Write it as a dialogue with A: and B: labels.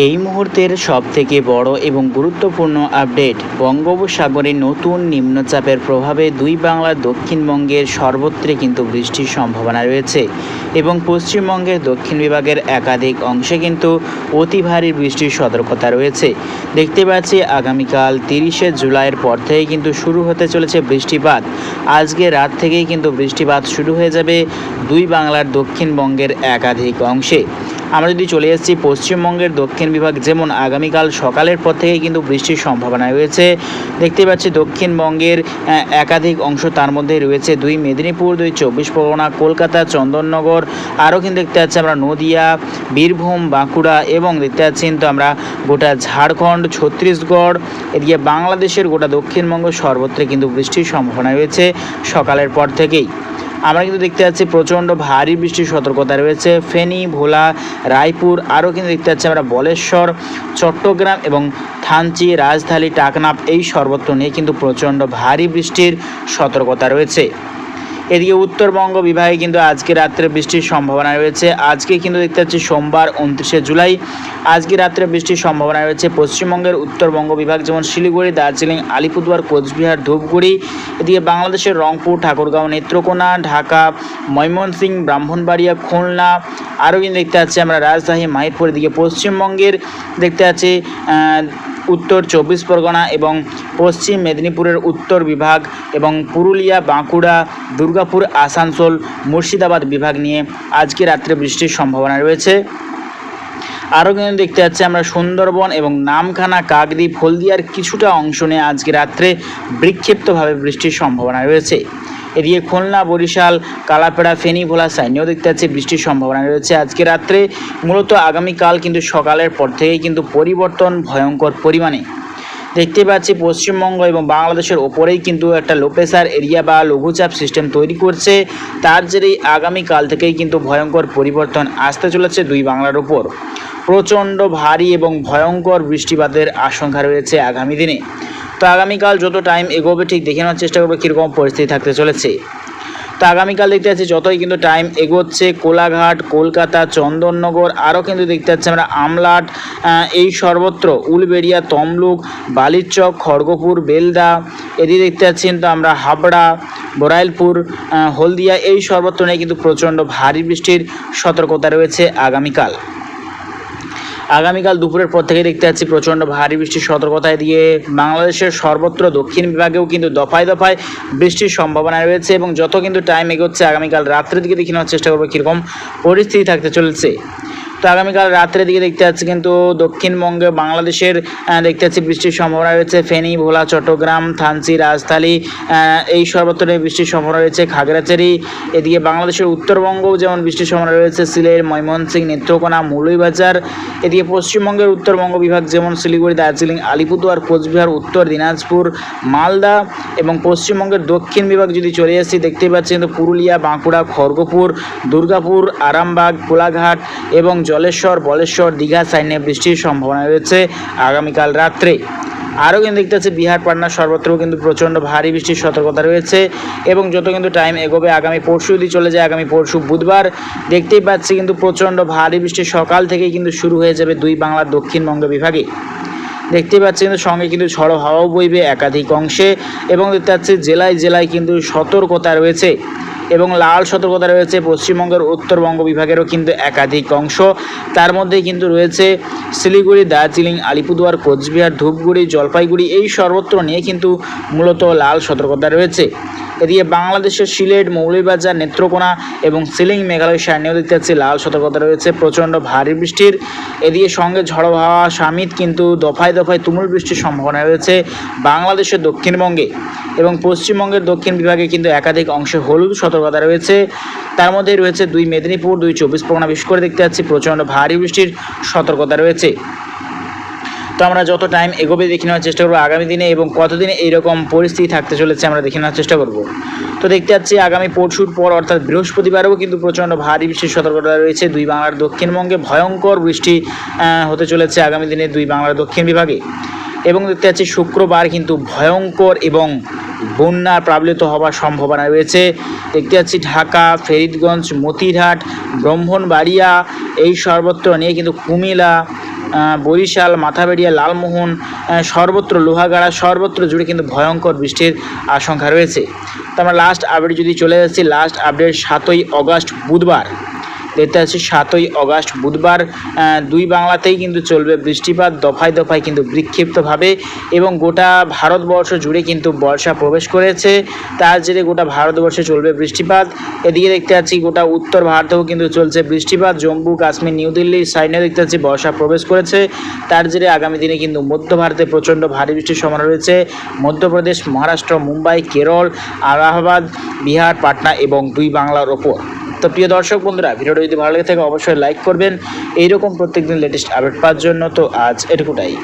A: এই মুহূর্তের সবথেকে বড় এবং গুরুত্বপূর্ণ আপডেট, বঙ্গোপসাগরে নতুন নিম্নচাপের প্রভাবে দুই বাংলার দক্ষিণবঙ্গের সর্বত্রে কিন্তু বৃষ্টির সম্ভাবনা রয়েছে এবং পশ্চিমবঙ্গের দক্ষিণ বিভাগের একাধিক অংশে কিন্তু অতি ভারী বৃষ্টির সতর্কতা রয়েছে। দেখতে পাচ্ছি আগামীকাল 30শে জুলাইয়ের পর থেকেই কিন্তু শুরু হতে চলেছে বৃষ্টিপাত। আজকে রাত থেকেই কিন্তু বৃষ্টিপাত শুরু হয়ে যাবে দুই বাংলার দক্ষিণবঙ্গের একাধিক অংশে। আমরা যদি চলে এসেছি পশ্চিমবঙ্গের দক্ষিণ বিভাগ, যেমন আগামীকাল সকালের পর থেকেই কিন্তু বৃষ্টির সম্ভাবনা রয়েছে। দেখতে পাচ্ছি দক্ষিণবঙ্গের একাধিক অংশ, তার মধ্যে রয়েছে দুই মেদিনীপুর, দুই 24 পরগনা, কলকাতা, চন্দননগর, আরও কিন্তু দেখতে পাচ্ছি আমরা নদিয়া, বীরভূম, বাঁকুড়া এবং দেখতে পাচ্ছি কিন্তু আমরা গোটা ঝাড়খণ্ড, ছত্তিশগড়, এদিকে বাংলাদেশের গোটা দক্ষিণবঙ্গ সর্বত্র কিন্তু বৃষ্টির সম্ভাবনা রয়েছে সকালের পর থেকেই। আমরা কিন্তু দেখতে পাচ্ছি প্রচণ্ড ভারী বৃষ্টির সতর্কতা রয়েছে ফেনী, ভোলা, রায়পুর, আরও কিন্তু দেখতে পাচ্ছি আমরা বলেশ্বর, চট্টগ্রাম এবং থানচি, রাজধানী, টাকনাফ এই সর্বত্র নিয়ে কিন্তু প্রচণ্ড ভারী বৃষ্টির সতর্কতা রয়েছে। এদিকে উত্তরবঙ্গ বিভাগে কিন্তু আজকে রাত্রে বৃষ্টির সম্ভাবনা রয়েছে। আজকে কিন্তু দেখতে পাচ্ছি সোমবার 29শে জুলাই, আজকে রাত্রে বৃষ্টির সম্ভাবনা রয়েছে পশ্চিমবঙ্গের উত্তরবঙ্গ বিভাগ, যেমন শিলিগুড়ি, দার্জিলিং, আলিপুরদুয়ার, কোচবিহার, ধূপগুড়ি, এদিকে বাংলাদেশের রংপুর, ঠাকুরগাঁও, নেত্রকোনা, ঢাকা, ময়মনসিংহ, ব্রাহ্মণবাড়িয়া, খুলনা, আরও কিন্তু দেখতে পাচ্ছি আমরা রাজশাহী, মাহিদপুর। এদিকে পশ্চিমবঙ্গের দেখতে পাচ্ছি উত্তর 24 পরগনা এবং পশ্চিম মেদিনীপুরের উত্তর বিভাগ এবং পুরুলিয়া, বাঁকুড়া, দুর্গাপুর, আসানসোল, মুর্শিদাবাদ বিভাগ নিয়ে আজকে রাত্রে বৃষ্টির সম্ভাবনা রয়েছে। আরও কিন্তু দেখতে পাচ্ছি আমরা সুন্দরবন এবং নামখানা, কাকদ্বীপ, হলদিয়ার কিছুটা অংশ নিয়ে আজকে রাত্রে বিক্ষিপ্তভাবে বৃষ্টির সম্ভাবনা রয়েছে। এদিকে খুলনা, বরিশাল, কালাপাড়া, ফেনী, ভোলা সাইনেও দেখতে পাচ্ছি বৃষ্টির সম্ভাবনা রয়েছে আজকে রাত্রে। মূলত আগামীকাল কিন্তু সকালের পর থেকেই কিন্তু পরিবর্তন ভয়ঙ্কর পরিমাণে দেখতে পাচ্ছি। পশ্চিমবঙ্গ এবং বাংলাদেশের ওপরেই কিন্তু একটা লো প্রেসার এরিয়া বা লঘুচাপ সিস্টেম তৈরি করছে, তার জেরেই আগামীকাল থেকেই কিন্তু ভয়ঙ্কর পরিবর্তন আসতে চলেছে দুই বাংলার ওপর। প্রচণ্ড ভারী এবং ভয়ঙ্কর বৃষ্টিপাতের আশঙ্কা রয়েছে আগামী দিনে। তো আগামীকাল যত টাইম এগোবে ঠিক দেখে নেওয়ার চেষ্টা করবো কীরকম পরিস্থিতি থাকতে চলেছে। তো আগামীকাল দেখতে পাচ্ছি যতই কিন্তু টাইম এগোচ্ছে কোলাঘাট, কলকাতা, চন্দননগর, আরও কিন্তু দেখতে পাচ্ছি আমরা আমলাট, এই সর্বত্র উলবেড়িয়া, তমলুক, বালিচক, খড়গপুর, বেলদা, এদিকে দেখতে পাচ্ছি কিন্তু আমরা হাবড়া, বরাইলপুর, হলদিয়া এই সর্বত্র নিয়ে কিন্তু প্রচণ্ড ভারী বৃষ্টির সতর্কতা রয়েছে আগামীকাল। আগামীকাল দুপুরের পর থেকে দেখতে পাচ্ছি প্রচণ্ড ভারী বৃষ্টির সতর্কতা দিয়ে বাংলাদেশের সর্বত্র দক্ষিণ বিভাগেও কিন্তু দফায় দফায় বৃষ্টির সম্ভাবনা রয়েছে এবং যত কিন্তু টাইম এগোচ্ছে আগামীকাল রাত্রের দিকে দেখে নেওয়ার চেষ্টা করবো কীরকম পরিস্থিতি থাকতে চলছে। তো আগামীকাল রাত্রের দিকে দেখতে পাচ্ছি কিন্তু দক্ষিণবঙ্গে বাংলাদেশের দেখতে পাচ্ছি বৃষ্টির সম্ভাবনা রয়েছে ফেনী, ভোলা, চট্টগ্রাম, থানচি, রাজধানী এই সর্বত্র বৃষ্টির সম্ভাবনা রয়েছে খাগড়াছড়ি। এদিকে বাংলাদেশের উত্তরবঙ্গও যেমন বৃষ্টির সম্ভাবনা রয়েছে সিলেট, ময়মনসিংহ, নেত্রকোনা, মৌলভীবাজার। এদিকে পশ্চিমবঙ্গের উত্তরবঙ্গ বিভাগ যেমন শিলিগুড়ি, দার্জিলিং, আলিপুরদুয়ার, কোচবিহার, উত্তর দিনাজপুর, মালদা এবং পশ্চিমবঙ্গের দক্ষিণ বিভাগ যদি চলে আসছি দেখতেই পাচ্ছি কিন্তু পুরুলিয়া, বাঁকুড়া, খড়গপুর, দুর্গাপুর, আরামবাগ, কোলাঘাট এবং জলেশ্বর, বলেশ্বর, দীঘা সাইনে বৃষ্টির সম্ভাবনা রয়েছে আগামীকাল রাত্রে। আরও কিন্তু দেখতে পাচ্ছি বিহার, পাটনা সর্বত্র কিন্তু প্রচণ্ড ভারী বৃষ্টির সতর্কতা রয়েছে এবং যত কিন্তু টাইম এগোবে আগামী পরশু যদি চলে যায়, আগামী পরশু বুধবার দেখতেই পাচ্ছি কিন্তু প্রচণ্ড ভারী বৃষ্টি সকাল থেকেই কিন্তু শুরু হয়ে যাবে দুই বাংলার দক্ষিণবঙ্গ বিভাগে। দেখতেই পাচ্ছি কিন্তু সঙ্গে কিন্তু ঝড়ো হাওয়াও বইবে একাধিক অংশে এবং দেখতে পাচ্ছি জেলায় জেলায় কিন্তু সতর্কতা রয়েছে এবং লাল সতর্কতা রয়েছে পশ্চিমবঙ্গের উত্তরবঙ্গ বিভাগেরও কিন্তু একাধিক অংশ, তার মধ্যে কিন্তু রয়েছে শিলিগুড়ি, দার্জিলিং, আলিপুরদুয়ার, কোচবিহার, ধূপগুড়ি, জলপাইগুড়ি এই সর্বত্র নিয়ে কিন্তু মূলত লাল সতর্কতা রয়েছে। এদিকে বাংলাদেশের সিলেট, মৌলভীবাজার, নেত্রকোনা এবং সিলিং, মেঘালয় সাইনেও দেখতে পাচ্ছি লাল সতর্কতা রয়েছে প্রচণ্ড ভারী বৃষ্টির। এদিকে সঙ্গে ঝড়ো হাওয়া সামিত কিন্তু দফায় দফায় তুমুল বৃষ্টির সম্ভাবনা রয়েছে বাংলাদেশের দক্ষিণবঙ্গে এবং পশ্চিমবঙ্গের দক্ষিণ বিভাগে কিন্তু একাধিক অংশে হলুদ সতর্কতা রয়েছে, তার মধ্যে রয়েছে দুই মেদিনীপুর, দুই 24 পরগনা, বিশেষ করে দেখতে পাচ্ছি প্রচণ্ড ভারী বৃষ্টির সতর্কতা রয়েছে। তো আমরা যত টাইম এগোবে দেখে নেওয়ার চেষ্টা করবো আগামী দিনে এবং কতদিনে এইরকম পরিস্থিতি থাকতে চলেছে আমরা দেখে নেওয়ার চেষ্টা করব। তো দেখতে পাচ্ছি আগামী পরশুর পর অর্থাৎ বৃহস্পতিবারেও কিন্তু প্রচণ্ড ভারী বৃষ্টির সতর্কতা রয়েছে দুই বাংলার দক্ষিণবঙ্গে। ভয়ঙ্কর বৃষ্টি হতে চলেছে আগামী দিনে দুই বাংলার দক্ষিণ বিভাগে এবং দেখতে পাচ্ছি শুক্রবার কিন্তু ভয়ঙ্কর এবং বন্যার প্লাবিত হওয়ার সম্ভাবনা রয়েছে। দেখতে পাচ্ছি ঢাকা, ফরিদগঞ্জ, মতিরহাট, ব্রাহ্মণবাড়িয়া এই সর্বত্র নিয়ে কিন্তু কুমিল্লা, বরিশাল, মাথাবেড়িয়া, লালমোহন, সর্বত্র লোহাগাড়া সর্বত্র জুড়ে কিন্তু ভয়ঙ্কর বৃষ্টির আশঙ্কা রয়েছে। তো আমরা লাস্ট আপডেট যদি চলে যাচ্ছি, লাস্ট আপডেট 7ই অগাস্ট বুধবার দেখতে পাচ্ছি। 7ই অগাস্ট বুধবার দুই বাংলাতেই কিন্তু চলবে বৃষ্টিপাত, দফায় দফায় কিন্তু বিক্ষিপ্তভাবে, এবং গোটা ভারতবর্ষ জুড়ে কিন্তু বর্ষা প্রবেশ করেছে। তার জেরে গোটা ভারতবর্ষে চলবে বৃষ্টিপাত। এদিকে দেখতে পাচ্ছি গোটা উত্তর ভারতেও কিন্তু চলছে বৃষ্টিপাত। জম্মু কাশ্মীর, নিউ দিল্লির সাইডে দেখতে পাচ্ছি বর্ষা প্রবেশ করেছে। তার জেরে আগামী দিনে কিন্তু মধ্য ভারতে প্রচণ্ড ভারী বৃষ্টির সম্ভাবনা রয়েছে। মধ্যপ্রদেশ, মহারাষ্ট্র, মুম্বাই, কেরল, আলাহাবাদ, বিহার, পাটনা এবং দুই বাংলার ওপর। তো প্রিয় দর্শক বন্ধুরা, ভিডিওটা যদি ভালো লেগে থাকে অবশ্যই লাইক করবেন এইরকম প্রত্যেকদিন লেটেস্ট আপডেট পাওয়ার জন্য। তো আজ এটুকুটাই।